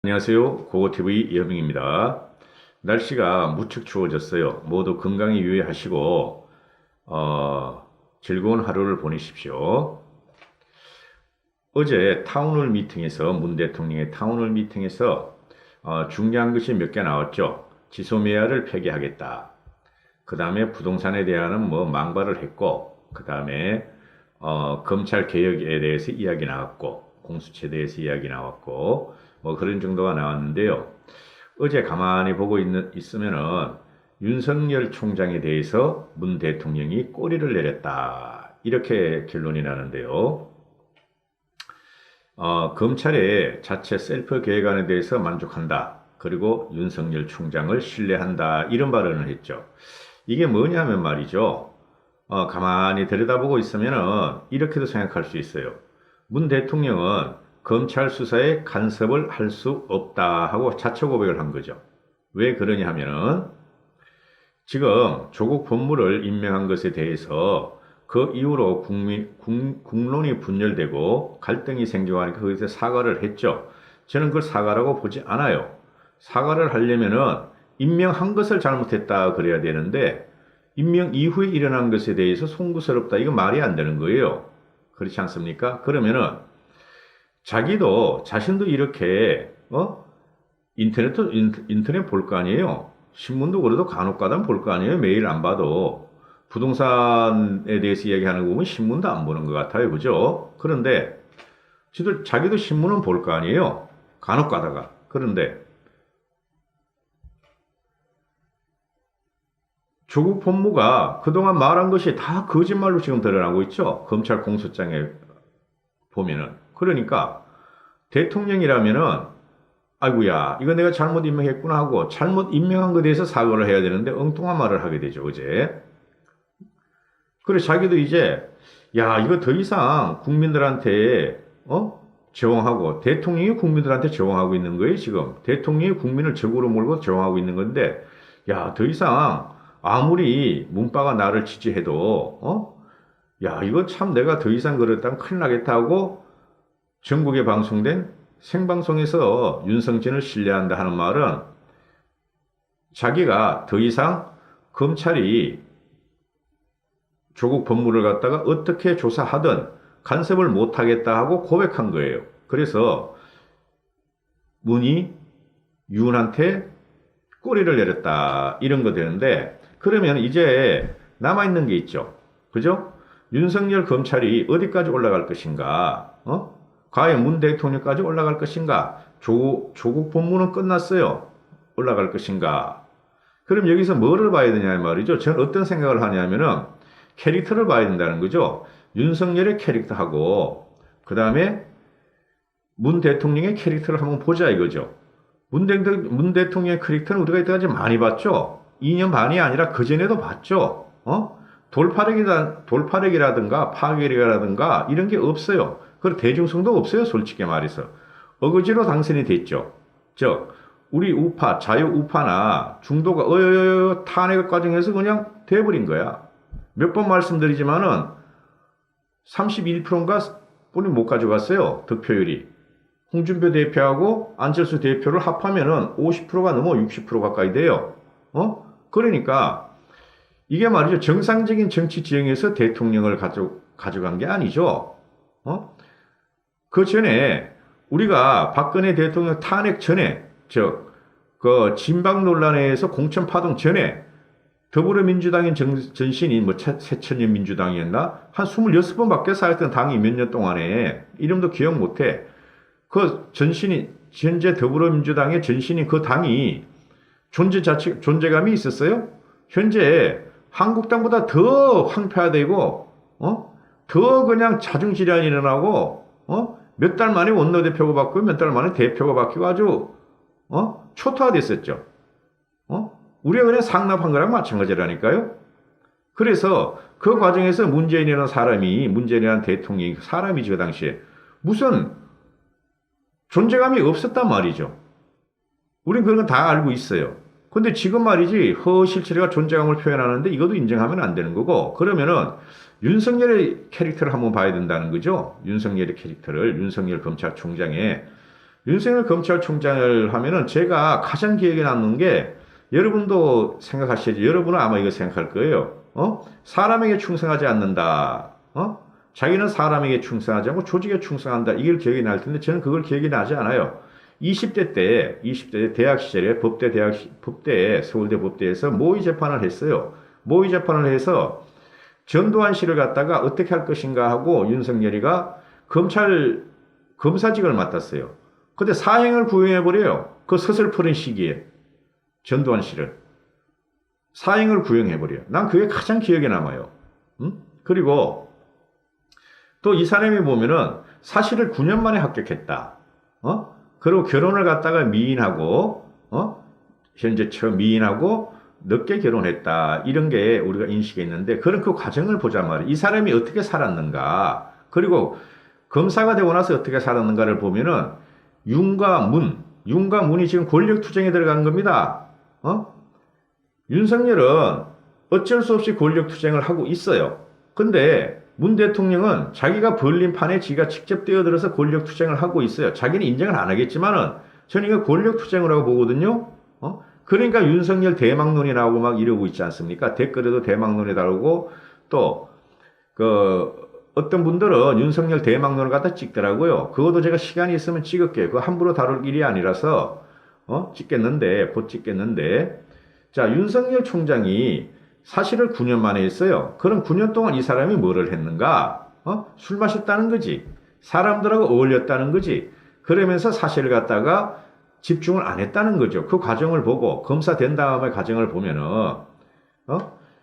안녕하세요. 고고TV 이현명입니다. 날씨가 무척 추워졌어요. 모두 건강에 유의하시고 즐거운 하루를 보내십시오. 어제 타운홀 미팅에서 문 대통령의 타운홀 미팅에서 중요한 것이 몇 개 나왔죠. 지소미아를 폐기하겠다. 그 다음에 부동산에 대한 망발을 했고, 그 다음에 검찰 개혁에 대해서 이야기 나왔고, 공수처에 대해서 이야기 나왔고, 그런 정도가 나왔는데요. 어제 가만히 보고 있으면은 윤석열 총장에 대해서 문 대통령이 꼬리를 내렸다. 이렇게 결론이 나는데요. 검찰의 자체 셀프 개혁안에 대해서 만족한다. 그리고 윤석열 총장을 신뢰한다. 이런 발언을 했죠. 이게 뭐냐면 말이죠. 가만히 들여다보고 있으면은 이렇게도 생각할 수 있어요. 문 대통령은 검찰 수사에 간섭을 할 수 없다 하고 자체 고백을 한 거죠. 왜 그러냐 하면은 지금 조국 법무를 임명한 것에 대해서 그 이후로 국론이 분열되고 갈등이 생겨가니까 거기서 사과를 했죠. 저는 그걸 사과라고 보지 않아요. 사과를 하려면은 임명한 것을 잘못했다 그래야 되는데 임명 이후에 일어난 것에 대해서 송구스럽다. 이거 말이 안 되는 거예요. 그렇지 않습니까? 그러면은 자신도 이렇게 인터넷 볼 거 아니에요. 신문도 그래도 간혹가다 볼 거 아니에요. 매일 안 봐도 부동산에 대해서 이야기하는 거 보면 신문도 안 보는 것 같아요. 그죠? 그런데 자기도 신문은 볼 거 아니에요. 간혹가다가. 그런데 조국 법무가 그동안 말한 것이 다 거짓말로 지금 드러나고 있죠. 검찰 공소장에 보면은. 그러니까 대통령이라면은 아이고야 이거 내가 잘못 임명했구나 하고 잘못 임명한 것에 대해서 사과를 해야 되는데 엉뚱한 말을 하게 되죠. 어제. 그래 자기도 이제 야 이거 더 이상 국민들한테 저항하고 대통령이 국민들한테 저항하고 있는 거예요. 지금 대통령이 국민을 적으로 몰고 저항하고 있는 건데 야 더 이상 아무리 문바가 나를 지지해도 야 이거 참 내가 더 이상 그랬다면 큰일 나겠다 하고 전국에 방송된 생방송에서 윤석진을 신뢰한다 하는 말은 자기가 더 이상 검찰이 조국 법무를 갖다가 어떻게 조사하든 간섭을 못하겠다 하고 고백한 거예요. 그래서 문이 윤한테 꼬리를 내렸다 이런 거 되는데 그러면 이제 남아있는 게 있죠. 그죠? 윤석열 검찰이 어디까지 올라갈 것인가? 과연 문 대통령까지 올라갈 것인가? 조국 법무는 끝났어요. 올라갈 것인가? 그럼 여기서 뭐를 봐야 되냐 말이죠. 저는 어떤 생각을 하냐면은 캐릭터를 봐야 된다는 거죠. 윤석열의 캐릭터하고 그 다음에 문 대통령의 캐릭터를 한번 보자 이거죠. 문 대통령의 캐릭터는 우리가 이때까지 많이 봤죠. 2년 반이 아니라 그전에도 봤죠. 돌파력이라든가 파괴력이라든가 이런 게 없어요. 그리고 대중성도 없어요. 솔직히 말해서. 어거지로 당선이 됐죠. 즉 우리 우파, 자유우파나 중도가 탄핵 과정에서 그냥 돼버린 거야. 몇 번 말씀드리지만은 31%인가 뿐이 못 가져갔어요. 득표율이. 홍준표 대표하고 안철수 대표를 합하면은 50%가 넘어 60% 가까이 돼요. 그러니까 이게 말이죠. 정상적인 정치 지형에서 대통령을 가져간 게 아니죠. 그 전에 우리가 박근혜 대통령 탄핵 전에 그 진박 논란에서 공천 파동 전에 더불어민주당의 전신인 새천년 민주당이었나? 한 26번밖에 쌓였던 당이 몇 년 동안에 이름도 기억 못해. 그 현재 더불어민주당의 전신인 그 당이 존재감이 있었어요? 현재 한국당보다 더 황폐화되고, 더 그냥 자중질환이 일어나고, 몇 달 만에 원내대표가 바뀌고 몇 달 만에 대표가 바뀌고 아주, 초토화됐었죠. 우리가 그냥 상납한 거랑 마찬가지라니까요. 그래서 그 과정에서 문재인이라는 대통령이 사람이지 그 당시에 무슨 존재감이 없었단 말이죠. 우린 그런 건 다 알고 있어요. 근데 지금 말이지 허실체가 존재감을 표현하는데 이것도 인정하면 안 되는 거고 그러면은 윤석열의 캐릭터를 한번 봐야 된다는 거죠. 윤석열의 캐릭터를 윤석열 검찰총장의 윤석열 검찰총장을 하면은 제가 가장 기억에 남는 게 여러분도 생각하시죠. 여러분은 아마 이거 생각할 거예요. 사람에게 충성하지 않는다. 자기는 사람에게 충성하지 않고 조직에 충성한다. 이걸 기억이 날 텐데 저는 그걸 기억이 나지 않아요. 20대 때 대학 시절에 법대, 서울대 법대에서 모의 재판을 했어요. 모의 재판을 해서 전두환 씨를 갖다가 어떻게 할 것인가 하고 윤석열이가 검사직을 맡았어요. 근데 사형을 구형해버려요. 그 서슬프른 시기에. 전두환 씨를. 사형을 구형해버려요. 난 그게 가장 기억에 남아요. 그리고 또 이 사람이 보면은 사실을 9년 만에 합격했다. 그리고 결혼을 갖다가 미인하고, 현재 미인하고 늦게 결혼했다. 이런 게 우리가 인식이 있는데, 그런 그 과정을 보자 말이에요. 이 사람이 어떻게 살았는가. 그리고 검사가 되고 나서 어떻게 살았는가를 보면은, 윤과 문이 지금 권력 투쟁에 들어간 겁니다. 윤석열은 어쩔 수 없이 권력 투쟁을 하고 있어요. 근데 문 대통령은 자기가 벌린 판에 지가 직접 뛰어들어서 권력 투쟁을 하고 있어요. 자기는 인정을 안 하겠지만은 저는 이거 권력 투쟁이라고 보거든요. 그러니까 윤석열 대망론이 나오고 막 이러고 있지 않습니까? 댓글에도 대망론이 나오고 또 어떤 분들은 윤석열 대망론을 갖다 찍더라고요. 그것도 제가 시간이 있으면 찍을게요. 그거 함부로 다룰 일이 아니라서 찍겠는데 곧 찍겠는데 자 윤석열 총장이 사실을 9년 만에 했어요. 그럼 9년 동안 이 사람이 뭐를 했는가? 술 마셨다는 거지. 사람들하고 어울렸다는 거지. 그러면서 사실을 갖다가 집중을 안 했다는 거죠. 그 과정을 보고 검사 된 다음에 과정을 보면은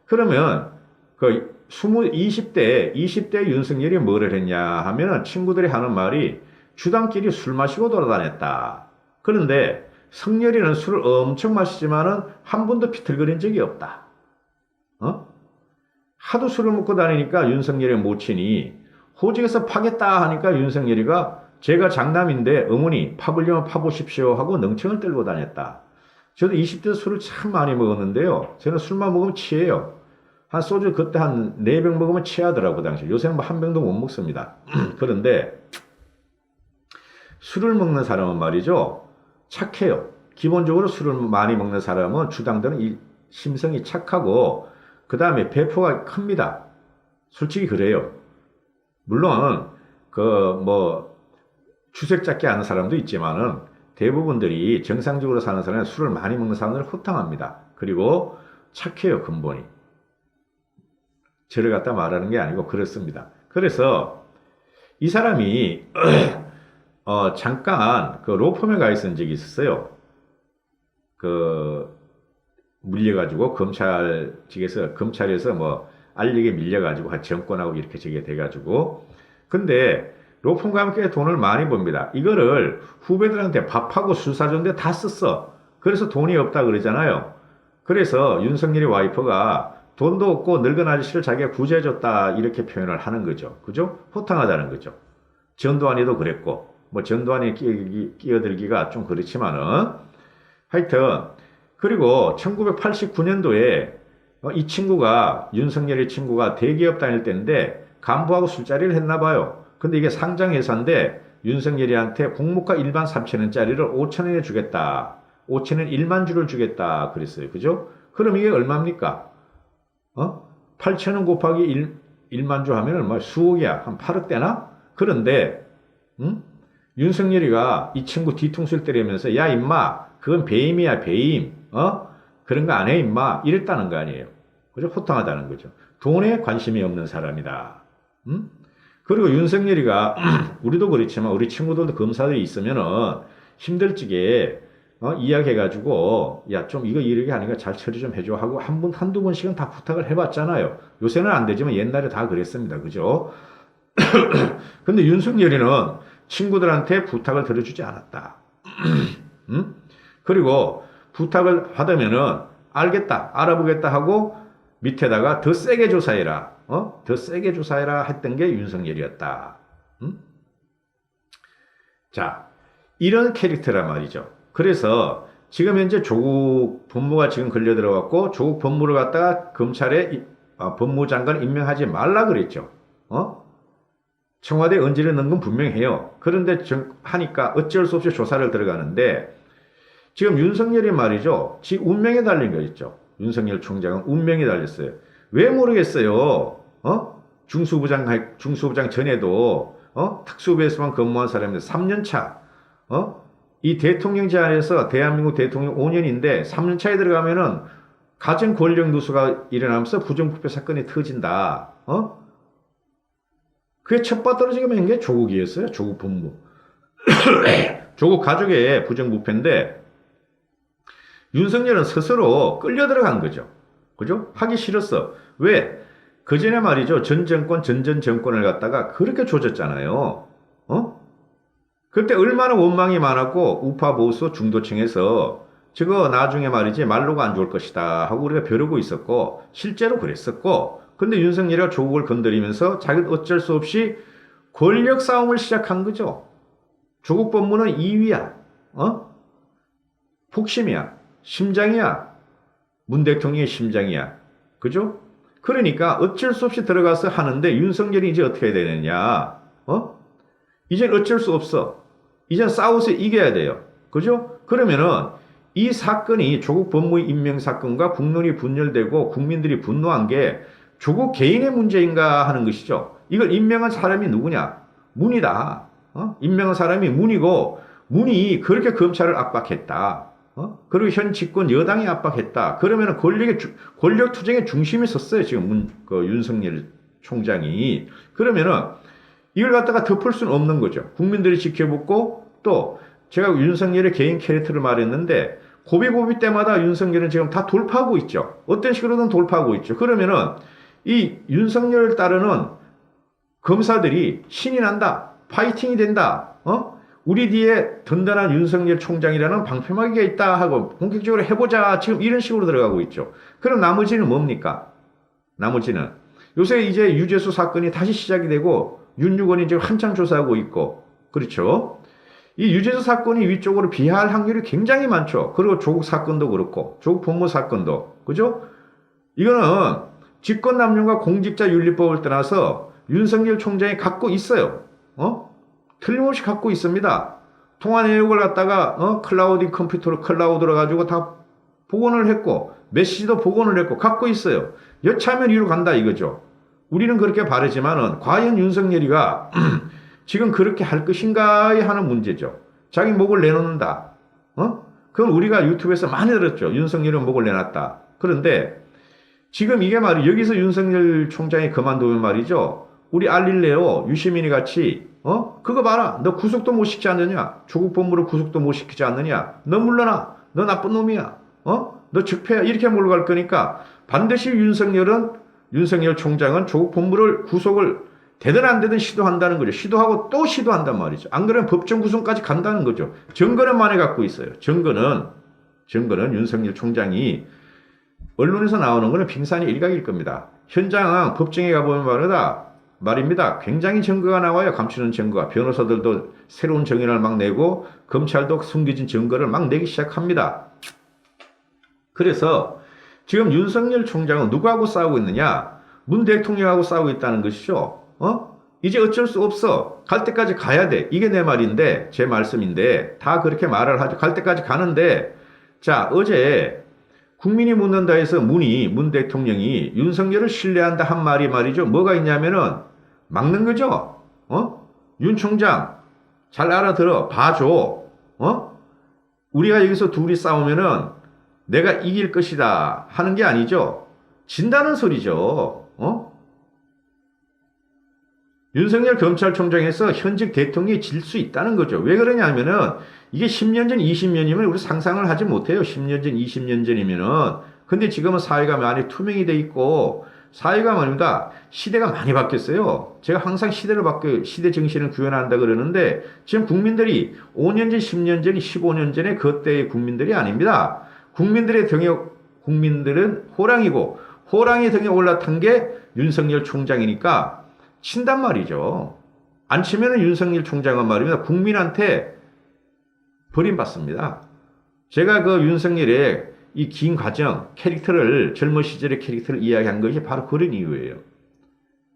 그러면 그 20대 윤석열이 뭐를 했냐 하면은 친구들이 하는 말이 주당끼리 술 마시고 돌아다녔다. 그런데 성렬이는 술을 엄청 마시지만은 한 번도 비틀거린 적이 없다. 하도 술을 먹고 다니니까 윤석열의 모친이 호적에서 파겠다 하니까 윤석열이가 제가 장남인데 어머니 파보려면 파보십시오 하고 능청을 떨고 다녔다. 저도 20대 술을 참 많이 먹었는데요. 저는 술만 먹으면 취해요. 한 소주 그때 한 4병 먹으면 취하더라고 당시. 요새는 뭐 한 병도 못 먹습니다. 그런데 술을 먹는 사람은 말이죠. 착해요. 기본적으로 술을 많이 먹는 사람은 주당들은 이 심성이 착하고 그 다음에 배포가 큽니다. 솔직히 그래요. 물론 주색 잡기 하는 사람도 있지만은 대부분들이 정상적으로 사는 사람은 술을 많이 먹는 사람들은 호탕합니다. 그리고 착해요, 근본이. 저를 갖다 말하는 게 아니고 그렇습니다. 그래서 이 사람이 잠깐 그 로펌에 가 있었던 적이 있었어요. 물려가지고 검찰에서 뭐 알력에 밀려가지고 정권하고 이렇게 저게 돼가지고 근데 로펌과 함께 돈을 많이 봅니다. 이거를 후배들한테 밥하고 술 사줬는데 다 썼어. 그래서 돈이 없다 그러잖아요. 그래서 윤석열의 와이프가 돈도 없고 늙은 아저씨를 자기가 구제해줬다 이렇게 표현을 하는 거죠. 그죠? 호탕하다는 거죠. 전두환이도 그랬고 뭐 전두환이 끼어들기가 좀 그렇지만은 하여튼 그리고 1989년도에 윤석열의 친구가 대기업 다닐 때인데 간부하고 술자리를 했나 봐요. 근데 이게 상장회사인데 윤석열이한테 공무가 일반 3,000원짜리를 5,000원에 주겠다. 5,000원 1만 주를 주겠다. 그랬어요. 그죠? 그럼 이게 얼마입니까? 8,000원 곱하기 1만 주 하면은 뭐 수억이야. 한 8억 되나? 그런데, 윤석열이가 이 친구 뒤통수를 때리면서, 야, 임마, 그건 배임이야, 배임. 그런 거 안 해, 임마. 이랬다는 거 아니에요. 그죠? 호탕하다는 거죠. 돈에 관심이 없는 사람이다. 그리고 윤석열이가, 우리도 그렇지만, 우리 친구들도 검사들이 있으면은, 힘들지게, 이야기해가지고, 야, 좀 이거 이렇게 하니까 잘 처리 좀 해줘 하고 한두 번씩은 다 부탁을 해봤잖아요. 요새는 안 되지만 옛날에 다 그랬습니다. 그죠? 근데 윤석열이는 친구들한테 부탁을 들어주지 않았다. 그리고 부탁을 받으면은 알겠다, 알아보겠다 하고 밑에다가 더 세게 조사해라. 더 세게 조사해라 했던 게 윤석열이었다. 자, 이런 캐릭터란 말이죠. 그래서 지금 현재 조국 법무가 지금 걸려 들어갔고 조국 법무를 갖다가 검찰에 법무장관 임명하지 말라 그랬죠. 청와대 언질에 넣은 건 분명해요. 그런데 하니까 어쩔 수 없이 조사를 들어가는데 지금 윤석열이 말이죠. 지 운명에 달린 거 있죠. 윤석열 총장은 운명에 달렸어요. 왜 모르겠어요. 중수부장 전에도 특수부에서만 근무한 사람인데 3년 차. 이 대통령제 안에서 대한민국 대통령 5년인데 3년 차에 들어가면은 가정 권력 누수가 일어나면서 부정부패 사건이 터진다. 그게 첫바떨어지게 된 게 조국이었어요. 조국 법무. 조국 가족의 부정부패인데 윤석열은 스스로 끌려 들어간 거죠. 그죠? 하기 싫었어. 왜? 그 전에 말이죠. 전 정권을 갖다가 그렇게 조졌잖아요. 그때 얼마나 원망이 많았고 우파 보수 중도층에서 저거 나중에 말이지 말로가 안 좋을 것이다 하고 우리가 벼르고 있었고 실제로 그랬었고 근데 윤석열이가 조국을 건드리면서 자기는 어쩔 수 없이 권력 싸움을 시작한 거죠. 조국 법무는 2위야. 폭심이야. 심장이야. 문 대통령의 심장이야. 그죠? 그러니까 어쩔 수 없이 들어가서 하는데 윤석열이 이제 어떻게 해야 되느냐. 이젠 어쩔 수 없어. 이젠 싸워서 이겨야 돼요. 그죠? 그러면은 이 사건이 조국 법무의 임명 사건과 국론이 분열되고 국민들이 분노한 게 조국 개인의 문제인가 하는 것이죠. 이걸 임명한 사람이 누구냐? 문이다. 임명한 사람이 문이고 문이 그렇게 검찰을 압박했다. 그리고 현 집권 여당이 압박했다. 그러면 권력 투쟁의 중심에 섰어요. 지금 윤석열 총장이. 그러면은 이걸 갖다가 덮을 수는 없는 거죠. 국민들이 지켜보고 또 제가 윤석열의 개인 캐릭터를 말했는데 고비고비 때마다 윤석열은 지금 다 돌파하고 있죠. 어떤 식으로든 돌파하고 있죠. 그러면은 이 윤석열을 따르는 검사들이 신이 난다. 파이팅이 된다. 우리 뒤에 든든한 윤석열 총장이라는 방패막이가 있다 하고 본격적으로 해보자. 지금 이런 식으로 들어가고 있죠. 그럼 나머지는 뭡니까? 나머지는 요새 이제 유재수 사건이 다시 시작이 되고 윤유건이 지금 한참 조사하고 있고 그렇죠. 이 유재수 사건이 위쪽으로 비할 확률이 굉장히 많죠. 그리고 조국 사건도 그렇고 조국 법무 사건도 그죠? 이거는 직권남용과 공직자윤리법을 떠나서 윤석열 총장이 갖고 있어요. 틀림없이 갖고 있습니다. 통화 내역을 갖다가 클라우드 컴퓨터로 클라우드로 가지고 다 복원을 했고 메시지도 복원을 했고 갖고 있어요. 여차하면 이로 간다 이거죠. 우리는 그렇게 바라지만은 과연 윤석열이가 지금 그렇게 할 것인가 하는 문제죠. 자기 목을 내놓는다. 그건 우리가 유튜브에서 많이 들었죠. 윤석열은 목을 내놨다. 그런데 지금 이게 말이 여기서 윤석열 총장이 그만두면 말이죠. 우리 알릴레오 유시민이 같이 그거 봐라. 너 구속도 못 시키지 않느냐. 조국 법무를 구속도 못 시키지 않느냐. 너 물러나. 너 나쁜 놈이야. 너 적폐야. 이렇게 몰고 갈 거니까 반드시 윤석열 총장은 조국 법무를 구속을 되든 안 되든 시도한다는 거죠. 시도하고 또 시도한단 말이죠. 안 그러면 법정 구속까지 간다는 거죠. 증거는 많이 갖고 있어요. 증거는 윤석열 총장이 언론에서 나오는 거는 빙산이 일각일 겁니다. 현장 법정에 가보면 말입니다. 굉장히 증거가 나와요. 감추는 증거가. 변호사들도 새로운 증언을 막 내고 검찰도 숨겨진 증거를 막 내기 시작합니다. 그래서 지금 윤석열 총장은 누구하고 싸우고 있느냐? 문 대통령하고 싸우고 있다는 것이죠. 이제 어쩔 수 없어. 갈 때까지 가야 돼. 이게 내 말인데, 제 말씀인데, 다 그렇게 말을 하죠. 갈 때까지 가는데, 자, 어제 국민이 묻는다 해서 문 대통령이 윤석열을 신뢰한다 한 말이 말이죠. 뭐가 있냐면은, 막는 거죠. 윤 총장, 잘 알아들어. 봐줘. 우리가 여기서 둘이 싸우면은 내가 이길 것이다 하는 게 아니죠. 진다는 소리죠. 윤석열 검찰총장에서 현직 대통령이 질 수 있다는 거죠. 왜 그러냐면은 이게 10년 전, 20년이면 우리 상상을 하지 못해요. 10년 전, 20년 전이면은. 근데 지금은 사회가 많이 투명이 돼 있고 사회가 말입니다. 시대가 많이 바뀌었어요. 제가 항상 시대 정신을 구현한다 그러는데 지금 국민들이 5년 전, 10년 전, 15년 전에 그때의 국민들이 아닙니다. 국민들은 호랑이고 호랑이 등에 올라탄 게 윤석열 총장이니까 친단 말이죠. 안 치면은 윤석열 총장은 말입니다. 국민한테 버림받습니다. 제가 그 윤석열의 이 긴 과정, 젊은 시절의 캐릭터를 이야기한 것이 바로 그런 이유예요.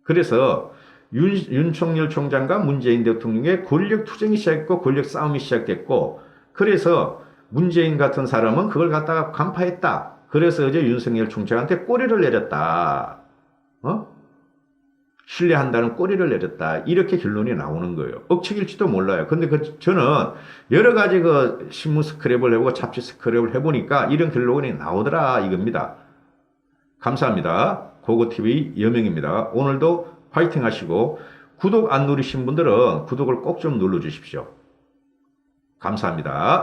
그래서 윤석열 총장과 문재인 대통령의 권력 투쟁이 시작했고 권력 싸움이 시작됐고 그래서 문재인 같은 사람은 그걸 갖다가 간파했다. 그래서 어제 윤석열 총장한테 꼬리를 내렸다. 신뢰한다는 꼬리를 내렸다. 이렇게 결론이 나오는 거예요. 억측일지도 몰라요. 근데 저는 여러 가지 신문 스크랩을 해보고 잡지 스크랩을 해보니까 이런 결론이 나오더라 이겁니다. 감사합니다. 고고TV 여명입니다. 오늘도 화이팅 하시고 구독 안 누르신 분들은 구독을 꼭 좀 눌러주십시오. 감사합니다.